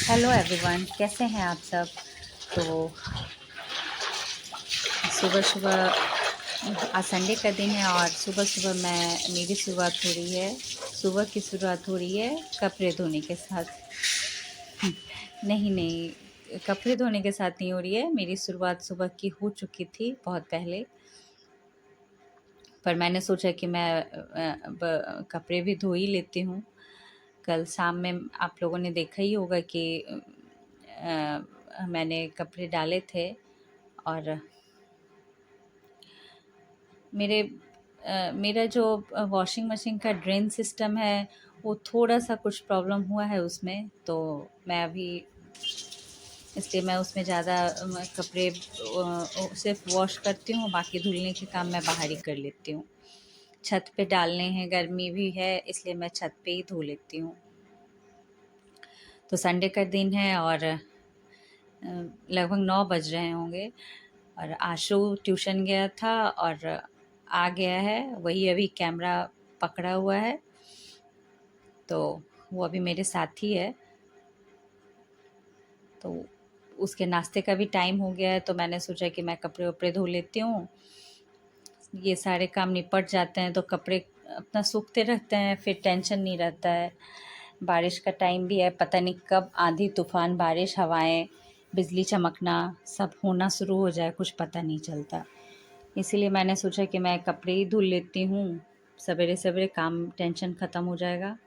Hello everyone, कैसे हैं आप सब। तो सुबह सुबह आज संडे का दिन है और सुबह सुबह मेरी शुरुआत हो रही है। सुबह की शुरुआत हो रही है कपड़े धोने के साथ। नहीं नहीं, कपड़े धोने के साथ नहीं हो रही है। मेरी शुरुआत सुबह की हो चुकी थी बहुत पहले, पर मैंने सोचा कि मैं कपड़े भी धो ही लेती हूँ। कल शाम में आप लोगों ने देखा ही होगा कि मैंने कपड़े डाले थे और मेरा जो वॉशिंग मशीन का ड्रेन सिस्टम है वो थोड़ा सा कुछ प्रॉब्लम हुआ है उसमें। तो मैं अभी इसलिए मैं उसमें ज़्यादा कपड़े सिर्फ वॉश करती हूँ, बाकी धुलने के काम मैं बाहर ही कर लेती हूँ। छत पे डालने हैं, गर्मी भी है इसलिए मैं छत पे ही धो लेती हूँ। तो संडे का दिन है और लगभग 9 बज रहे होंगे और आशु ट्यूशन गया था और आ गया है। वही अभी कैमरा पकड़ा हुआ है, तो वो अभी मेरे साथ ही है। तो उसके नाश्ते का भी टाइम हो गया है, तो मैंने सोचा कि मैं कपड़े वपड़े धो लेती हूँ। ये सारे काम निपट जाते हैं तो कपड़े अपना सूखते रहते हैं, फिर टेंशन नहीं रहता है। बारिश का टाइम भी है, पता नहीं कब आंधी तूफान, बारिश, हवाएं, बिजली चमकना सब होना शुरू हो जाए, कुछ पता नहीं चलता। इसीलिए मैंने सोचा कि मैं कपड़े ही धुल लेती हूँ। सवेरे सवेरे काम टेंशन ख़त्म हो जाएगा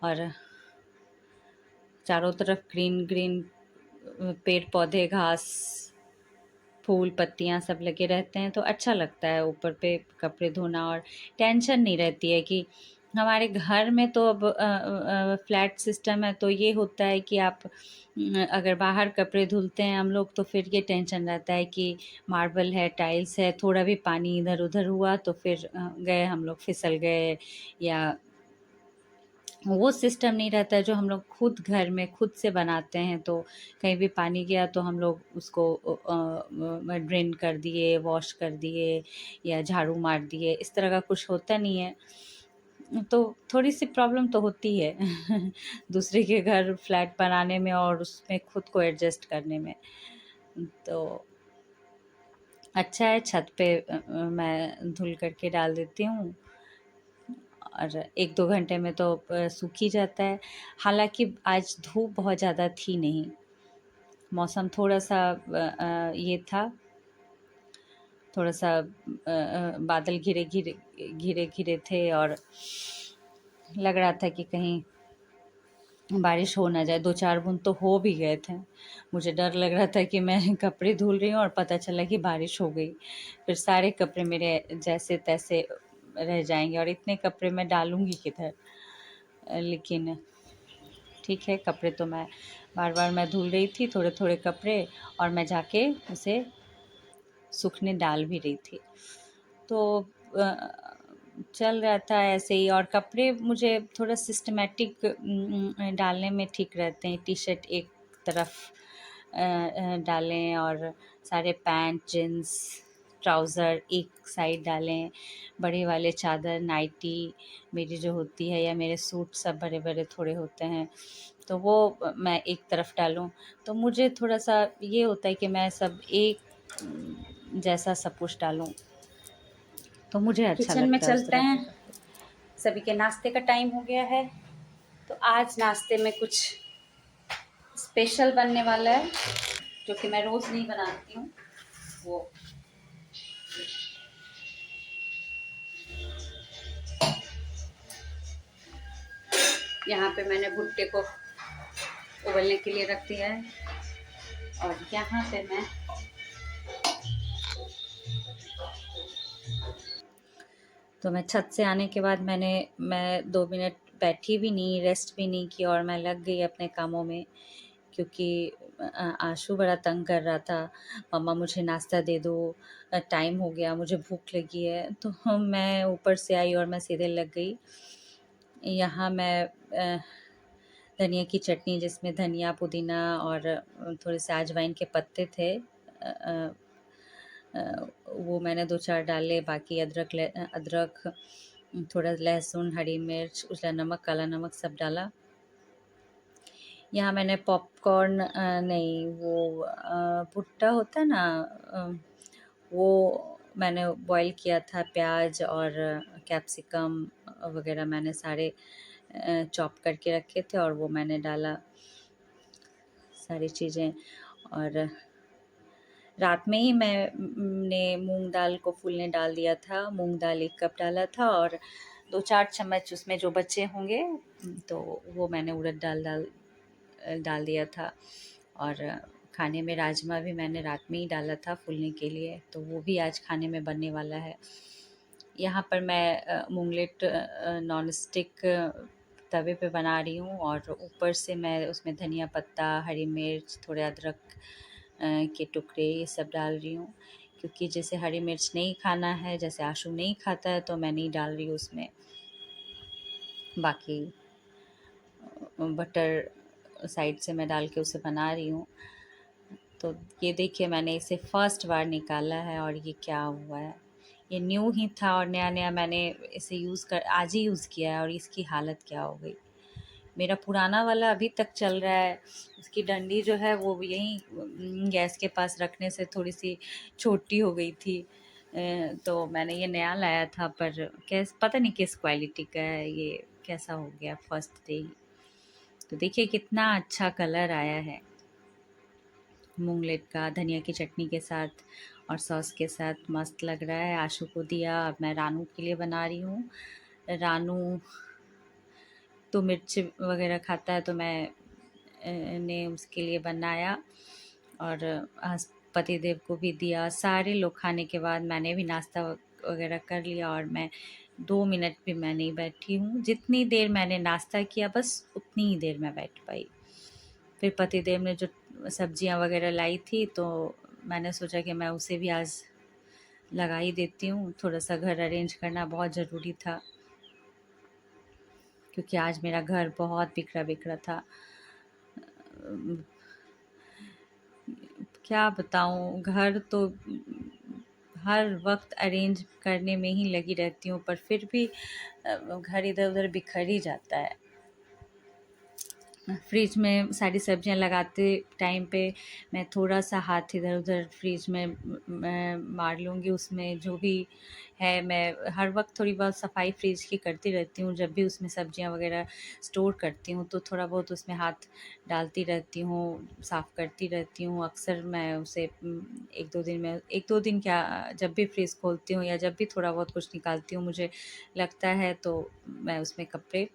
और चारों तरफ ग्रीन ग्रीन पेड़ पौधे, घास, फूल, पत्तियाँ सब लगे रहते हैं तो अच्छा लगता है ऊपर पे कपड़े धोना। और टेंशन नहीं रहती है कि हमारे घर में तो अब फ्लैट सिस्टम है, तो ये होता है कि आप अगर बाहर कपड़े धुलते हैं हम लोग तो फिर ये टेंशन रहता है कि मार्बल है, टाइल्स है, थोड़ा भी पानी इधर उधर हुआ तो फिर गए हम लोग, फिसल गए। या वो सिस्टम नहीं रहता है जो हम लोग खुद घर में खुद से बनाते हैं। तो कहीं भी पानी गया तो हम लोग उसको ड्रेन कर दिए, वॉश कर दिए या झाड़ू मार दिए, इस तरह का कुछ होता नहीं है। तो थोड़ी सी प्रॉब्लम तो होती है दूसरे के घर फ्लैट बनाने में और उसमें खुद को एडजस्ट करने में। तो अच्छा है, छत पे मैं धुल करके डाल देती हूँ और 1-2 घंटे में तो सूख ही जाता है। हालाँकि आज धूप बहुत ज़्यादा थी नहीं, मौसम थोड़ा-सा ये था, थोड़ा-सा बादल घिरे-घिरे थे और लग रहा था कि कहीं बारिश हो ना जाए। 2-4 बूँद तो हो भी गए थे। मुझे डर लग रहा था कि मैं कपड़े धुल रही हूँ और पता चला कि बारिश हो गई। फिर सारे कपड़े मेरे जैसे-तैसे रह जाएँगे और इतने कपड़े मैं डालूँगी किधर? लेकिन ठीक है, कपड़े तो बार-बार मैं धुल रही थी थोड़े-थोड़े कपड़े और मैं जाके उसे सूखने डाल भी रही थी। तो चल रहा था ऐसे ही। और कपड़े मुझे थोड़ा सिस्टमैटिक डालने में ठीक रहते हैं। टी-शर्ट एक तरफ डालें और सारे पैंट, जीन्स, ट्राउज़र एक साइड डालें। बड़े वाले चादर, नाइटी मेरी जो होती है या मेरे सूट सब बड़े-बड़े थोड़े होते हैं, तो वो मैं एक तरफ डालूँ। तो मुझे थोड़ा-सा ये होता है कि मैं सब एक जैसा सब कुछ डालूँ, तो मुझे अच्छा किचन में लगता है उस चलते तरह के हैं। कपड़े। सभी के नाश्ते का टाइम हो गया है, तो आज नाश्ते में कुछ स्पेशल बनने वाला है जो कि मैं रोज़ नहीं बनाती हूँ। वो यहाँ पे मैंने भुट्टे को उबलने के लिए रख दिया है और यहाँ पे तो मैं छत से आने के बाद मैं 2 मिनट बैठी भी नहीं, रेस्ट भी नहीं की और मैं लग गई अपने कामों में, क्योंकि आशु बड़ा तंग कर रहा था, मम्मा मुझे नाश्ता दे दो, टाइम हो गया, मुझे भूख लगी है। तो मैं ऊपर से आई और मैं सीधे लग गई। यहाँ मैं धनिया की चटनी, जिसमें धनिया, पुदीना और थोड़े से अजवाइन के पत्ते थे, वो मैंने 2-4 डाले। बाकी अदरक, थोड़ा लहसुन, हरी मिर्च, उजला नमक, काला नमक सब डाला। यहाँ मैंने पॉपकॉर्न नहीं, वो भुट्टा होता है ना, वो मैंने बॉईल किया था। प्याज और कैप्सिकम वगैरह मैंने सारे चॉप करके रखे थे और वो मैंने डाला सारी चीज़ें। और रात में ही ने मूंग दाल को फूलने डाल दिया था। मूंग दाल 1 कप डाला था और 2-4 चम्मच उसमें जो बचे होंगे तो वो मैंने उड़द दाल डाल दिया था। और खाने में राजमा भी मैंने रात में ही डाला था फूलने के लिए, तो वो भी आज खाने में बनने वाला है। यहाँ पर मैं मूंगलेट नॉन स्टिक तवे पे बना रही हूँ और ऊपर से मैं उसमें धनिया पत्ता, हरी मिर्च, थोड़े अदरक के टुकड़े ये सब डाल रही हूँ, क्योंकि जैसे हरी मिर्च नहीं खाना है, जैसे आशु नहीं खाता है, तो मैं नहीं डाल रही हूँ उसमें। बाकी बटर साइड से मैं डाल के उसे बना रही हूँ। तो ये देखिए, मैंने इसे फर्स्ट बार निकाला है और ये क्या हुआ है। ये न्यू ही था और नया-नया मैंने इसे आज ही यूज़ किया है और इसकी हालत क्या हो गई। मेरा पुराना वाला अभी तक चल रहा है। उसकी डंडी जो है वो यहीं गैस के पास रखने से थोड़ी-सी छोटी हो गई थी। तो मैंने ये नया लाया था, पर पता नहीं किस क्वालिटी का है, ये कैसा हो गया फर्स्ट डे ही। तो देखिए कितना अच्छा कलर आया है मूंगलेट का, धनिया की चटनी के साथ और सॉस के साथ मस्त लग रहा है। आशु को दिया, अब मैं रानू के लिए बना रही हूँ। रानू तो मिर्च वगैरह खाता है, तो मैं ने उसके लिए बनाया और पति देव को भी दिया। सारे लोग खाने के बाद मैंने भी नाश्ता वगैरह कर लिया और मैं 2 मिनट भी मैं नहीं बैठी हूँ। जितनी देर मैंने नाश्ता किया बस उतनी ही देर मैं बैठ पाई। फिर पति देव ने जो सब्जियां वगैरह लाई थी, तो मैंने सोचा कि मैं उसे भी आज लगा ही देती हूँ। थोड़ा सा घर अरेंज करना बहुत ज़रूरी था, क्योंकि आज मेरा घर बहुत बिखरा बिखरा था। क्या बताऊँ, घर तो हर वक्त अरेंज करने में ही लगी रहती हूँ, पर फिर भी घर इधर उधर बिखर ही जाता है। फ्रिज में सारी सब्जियां लगाते टाइम पे मैं थोड़ा सा हाथ इधर उधर फ्रिज में मार लूँगी। उसमें जो भी है, मैं हर वक्त थोड़ी बहुत सफाई फ्रिज की करती रहती हूँ। जब भी उसमें सब्जियां वगैरह स्टोर करती हूँ तो थोड़ा बहुत उसमें हाथ डालती रहती हूँ, साफ़ करती रहती हूँ। अक्सर मैं उसे 1-2 दिन क्या, जब भी फ्रिज खोलती हूँ या जब भी थोड़ा बहुत कुछ निकालती हूँ मुझे लगता है, तो मैं उसमें कपड़े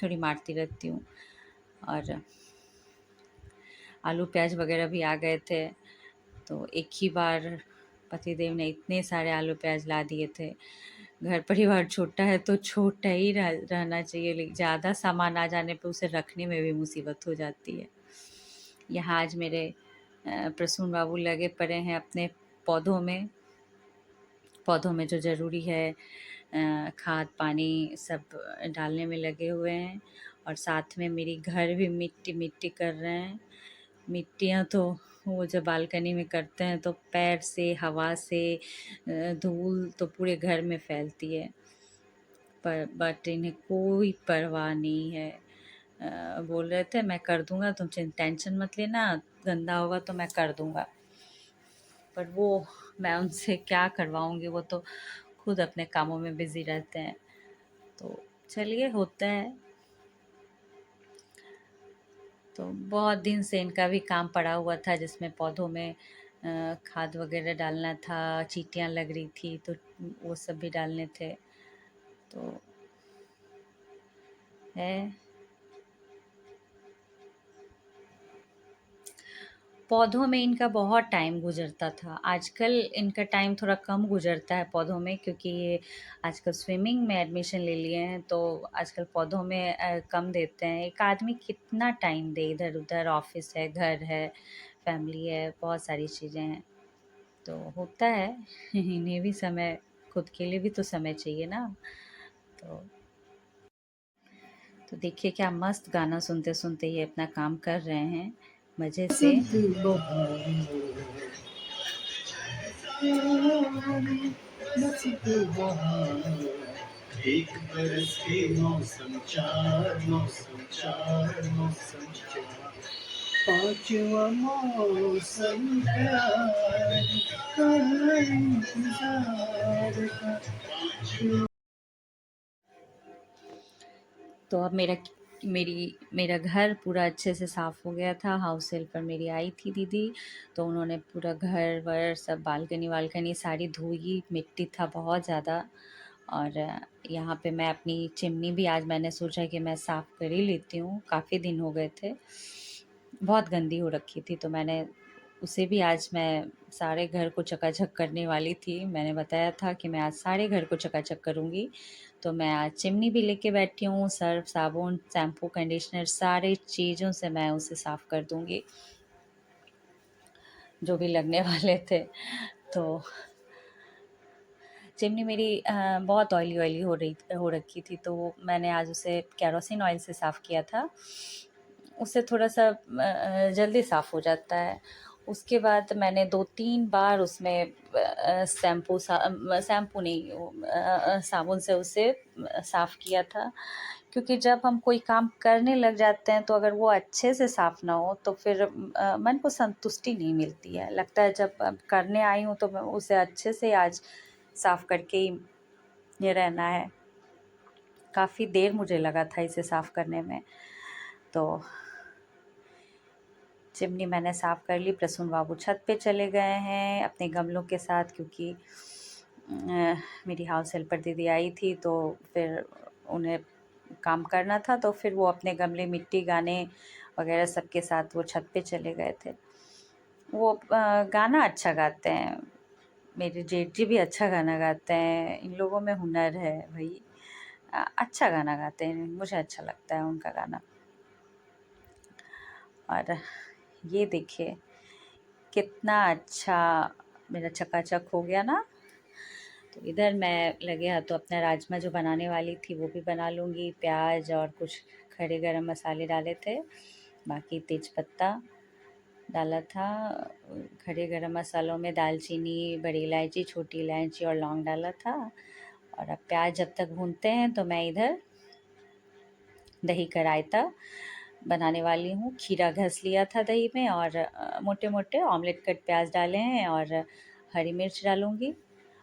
थोड़ी मारती रहती हूँ। और आलू प्याज वगैरह भी आ गए थे, तो एक ही बार पतिदेव ने इतने सारे आलू प्याज ला दिए थे। घर परिवार छोटा है तो छोटा ही रहना चाहिए, लेकिन ज़्यादा सामान आ जाने पे उसे रखने में भी मुसीबत हो जाती है। यहाँ आज मेरे प्रसून बाबू लगे पड़े हैं अपने पौधों में। पौधों में जो ज़रूरी है खाद पानी सब डालने में लगे हुए हैं, और साथ में मेरी घर भी मिट्टी मिट्टी कर रहे हैं। मिट्टियाँ तो वो जब बालकनी में करते हैं तो पैर से, हवा से धूल तो पूरे घर में फैलती है, पर बट इन्हें कोई परवाह नहीं है। बोल रहे थे मैं कर दूंगा, तुम टेंशन मत लेना, गंदा होगा तो मैं कर दूंगा। पर वो मैं उनसे क्या करवाऊंगी, वो तो खुद अपने कामों में बिजी रहते हैं। तो चलिए, होता है। तो बहुत दिन से इनका भी काम पड़ा हुआ था, जिसमें पौधों में खाद वगैरह डालना था। चींटियाँ लग रही थी तो वो सब भी डालने थे। तो है, पौधों में इनका बहुत टाइम गुजरता था। आजकल इनका टाइम थोड़ा कम गुजरता है पौधों में, क्योंकि ये आजकल स्विमिंग में एडमिशन ले लिए हैं, तो आजकल पौधों में कम देते हैं। एक आदमी कितना टाइम दे, इधर उधर ऑफिस है, घर है, फैमिली है, बहुत सारी चीज़ें हैं। तो होता है इन्हें भी समय, खुद के लिए भी तो समय चाहिए ना। तो देखिए क्या मस्त गाना सुनते सुनते ये अपना काम कर रहे हैं मज़े से। एक बरस के मौसम चार, मौसम चार, मौसम चार, पांचवा मौसम प्यार का इंतजार का। तो अब मेरा घर पूरा अच्छे से साफ़ हो गया था। हाउस हेल्पर मेरी आई थी दीदी, तो उन्होंने पूरा घर वर सब बालकनी वालकनी सारी धोई, मिट्टी था बहुत ज़्यादा। और यहाँ पे मैं अपनी चिमनी भी आज मैंने सोचा कि मैं साफ़ कर ही लेती हूँ, काफ़ी दिन हो गए थे, बहुत गंदी हो रखी थी। तो मैंने उसे भी आज मैं सारे घर को चकाचक करने वाली थी। मैंने बताया था कि मैं आज सारे घर को चकाचक करूँगी। तो मैं आज चिमनी भी लेके बैठी हूँ, सर्फ़, साबुन, शैम्पू, कंडीशनर सारी चीज़ों से मैं उसे साफ़ कर दूँगी, जो भी लगने वाले थे। तो चिमनी मेरी बहुत ऑयली हो रखी थी, तो मैंने आज उसे केरोसिन ऑयल से साफ़ किया था। उससे थोड़ा-सा जल्दी साफ़ हो जाता है। उसके बाद मैंने 2-3 बार उसमें शैम्पू नहीं साबुन से उसे साफ़ किया था। क्योंकि जब हम कोई काम करने लग जाते हैं, तो अगर वो अच्छे से साफ़ ना हो, तो फिर मन को संतुष्टि नहीं मिलती है। लगता है जब करने आई हूँ, तो मैं उसे अच्छे से आज साफ़ करके ही ये रहना है। काफ़ी देर मुझे लगा था इसे साफ़ करने में। तो चिमनी मैंने साफ़ कर ली। प्रसून बाबू छत पे चले गए हैं अपने गमलों के साथ, क्योंकि मेरी हाउस हेल्पर दीदी आई थी, तो फिर उन्हें काम करना था, तो फिर वो अपने गमले मिट्टी गाने वगैरह सबके साथ वो छत पे चले गए थे। वो गाना अच्छा गाते हैं, मेरे जेठ जी भी अच्छा गाना गाते हैं। इन लोगों में हुनर है भई। अच्छा गाना गाते हैं, मुझे अच्छा लगता है उनका गाना। और ये देखिए कितना अच्छा मेरा चकाचक हो गया ना। तो इधर मैं लगे हाथों अपना राजमा जो बनाने वाली थी वो भी बना लूँगी। प्याज और कुछ खड़े गरम मसाले डाले थे, बाकी तेज़पत्ता डाला था। खड़े गरम मसालों में दालचीनी, बड़ी इलायची, छोटी इलायची और लौंग डाला था। और अब प्याज जब तक भूनते हैं, तो मैं इधर दही का रायता बनाने वाली हूँ। खीरा घस लिया था दही में, और मोटे-मोटे ऑमलेट कट प्याज डाले हैं, और हरी मिर्च डालूँगी।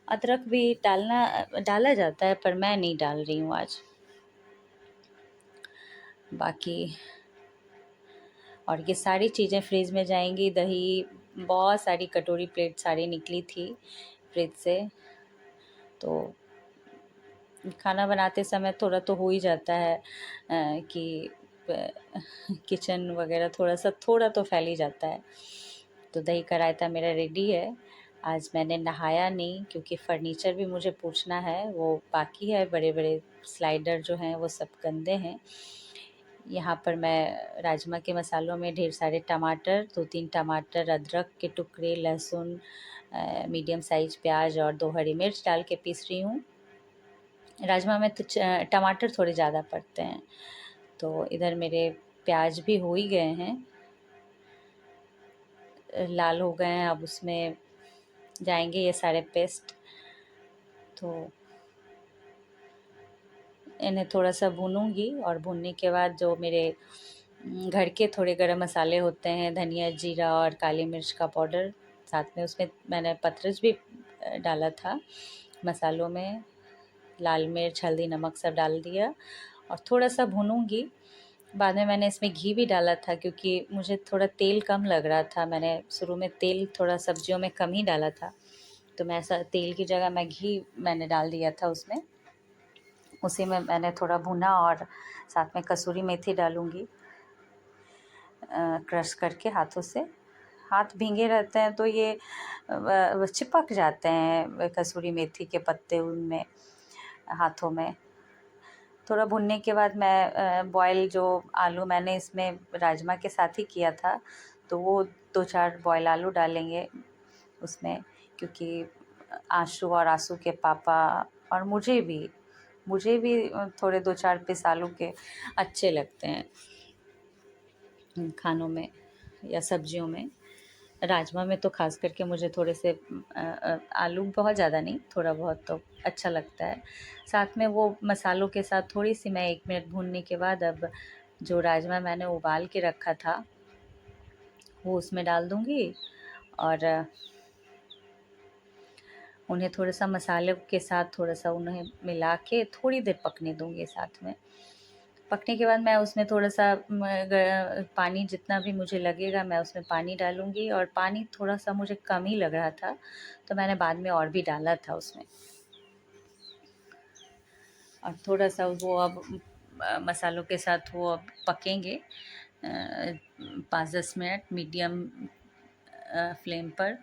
अदरक भी डाला जाता है, पर मैं नहीं डाल रही हूँ आज। बाकी और ये सारी चीज़ें फ्रिज में जाएंगी। दही, बहुत सारी कटोरी प्लेट सारी निकली थी फ्रिज से। तो खाना बनाते समय थोड़ा तो हो ही जाता है कि किचन वगैरह थोड़ा तो फैल ही जाता है। तो दही का रायता मेरा रेडी है। आज मैंने नहाया नहीं, क्योंकि फर्नीचर भी मुझे पूछना है, वो बाकी है। बड़े बड़े स्लाइडर जो हैं वो सब गंदे हैं। यहाँ पर मैं राजमा के मसालों में ढेर सारे टमाटर, 2-3 टमाटर, अदरक के टुकड़े, लहसुन, मीडियम साइज़ प्याज और 2 हरी मिर्च डाल के पीस रही हूँ। राजमा में तो टमाटर थोड़े ज़्यादा पड़ते हैं। तो इधर मेरे प्याज भी हो ही गए हैं, लाल हो गए हैं। अब उसमें जाएंगे ये सारे पेस्ट। तो इन्हें थोड़ा सा भूनूंगी, और भूनने के बाद जो मेरे घर के थोड़े गरम मसाले होते हैं, धनिया, जीरा और काली मिर्च का पाउडर, साथ में उसमें मैंने पतरस भी डाला था मसालों में। लाल मिर्च, हल्दी, नमक सब डाल दिया, और थोड़ा सा भूनूंगी। बाद में मैंने इसमें घी भी डाला था, क्योंकि मुझे थोड़ा तेल कम लग रहा था। मैंने शुरू में तेल थोड़ा सब्जियों में कम ही डाला था, तो मैं ऐसा तेल की जगह मैं घी मैंने डाल दिया था उसमें। उसी में मैंने थोड़ा भुना, और साथ में कसूरी मेथी डालूँगी क्रश करके हाथों से। हाथ भींगे रहते हैं तो ये चिपक जाते हैं कसूरी मेथी के पत्ते उनमें, हाथों में। थोड़ा भुनने के बाद मैं बॉयल जो आलू मैंने इसमें राजमा के साथ ही किया था, तो वो 2-4 बॉयल आलू डालेंगे उसमें, क्योंकि आशु और आशु के पापा और मुझे भी थोड़े 2-4 पीस आलू के अच्छे लगते हैं खानों में या सब्जियों में। राजमा में तो ख़ास करके मुझे थोड़े से आलू बहुत ज़्यादा नहीं, थोड़ा बहुत तो अच्छा लगता है। साथ में वो मसालों के साथ थोड़ी-सी मैं 1 मिनट भूनने के बाद अब जो राजमा मैंने उबाल के रखा था, वो उसमें डाल दूँगी और उन्हें थोड़ा-सा मसाले के साथ थोड़ा-सा उन्हें मिला के थोड़ी देर पकने दूँगी साथ में। पकने के बाद मैं उसमें थोड़ा-सा पानी जितना भी मुझे लगेगा मैं उसमें पानी डालूँगी और पानी थोड़ा-सा मुझे कम ही लग रहा था, तो मैंने बाद में और भी डाला था उसमें। और थोड़ा-सा वो अब मसालों के साथ वो अब पकेंगे 5-10 मिनट मीडियम फ्लेम पर।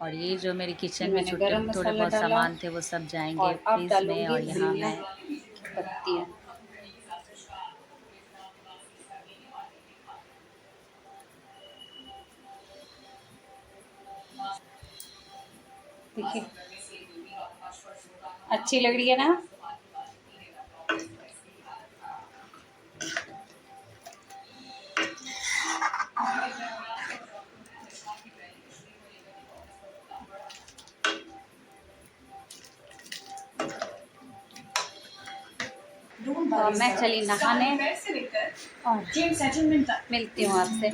और ये जो मेरे ये किचन में मैंने छोटे गरम थोड़े मसाला बहुत डाला सामान थे वो सब जाएँगे और अब फ्रिज में डालूंगी और यहाँ धनिया मैं की पत्तियाँ। देखिए अच्छी लग रही है ना। तो मैं चली नहाने और मिलती हूँ आपसे।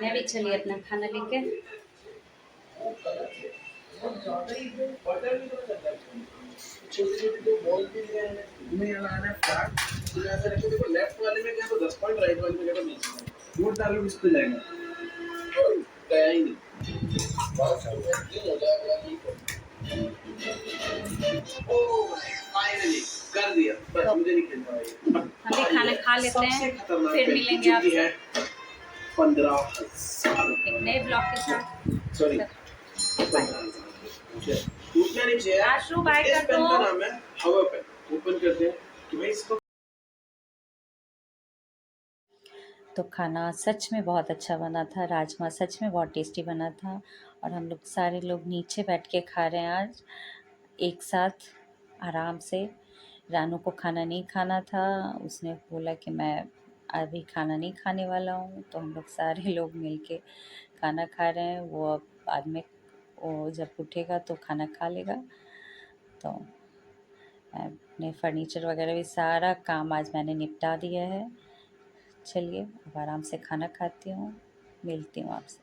मैं भी चली अपना खाना लेके। छोटी छोटी दो बॉल भी है तुम्हें यहाँ आना है फ्लैट तो ऐसा रखो देखो लेफ्ट वाले में क्या तो 10 पॉइंट राइट वाले में क्या तो 20 वोट डालो किस पे जाएगा गया ही नहीं बहुत क्यों हो जाएगा ओह फाइनली कर दिया बस तो मुझे नहीं खेलना है हम भी खाना खा लेते हैं फिर मिलेंगे आपसे 15,000 एक नए ब्लॉग के साथ। Sorry bye. टूटना नहीं चाहिए आशु बाय इस कर पेन का दो। नाम है हवा पेन ओपन करते हैं कि भाई इसको तो खाना सच में बहुत अच्छा बना था, राजमा सच में बहुत टेस्टी बना था और हम लोग सारे लोग नीचे बैठ के खा रहे हैं आज एक साथ आराम से। रानू को खाना नहीं खाना था, उसने बोला कि मैं अभी खाना नहीं खाने वाला हूँ, तो हम लोग सारे लोग मिलके खाना खा रहे हैं। वो अब बाद में वो जब उठेगा तो खाना खा लेगा। तो मैं अपने फर्नीचर वगैरह भी सारा काम आज मैंने निपटा दिया है। चलिए अब आराम से खाना खाती हूँ, मिलती हूँ आपसे।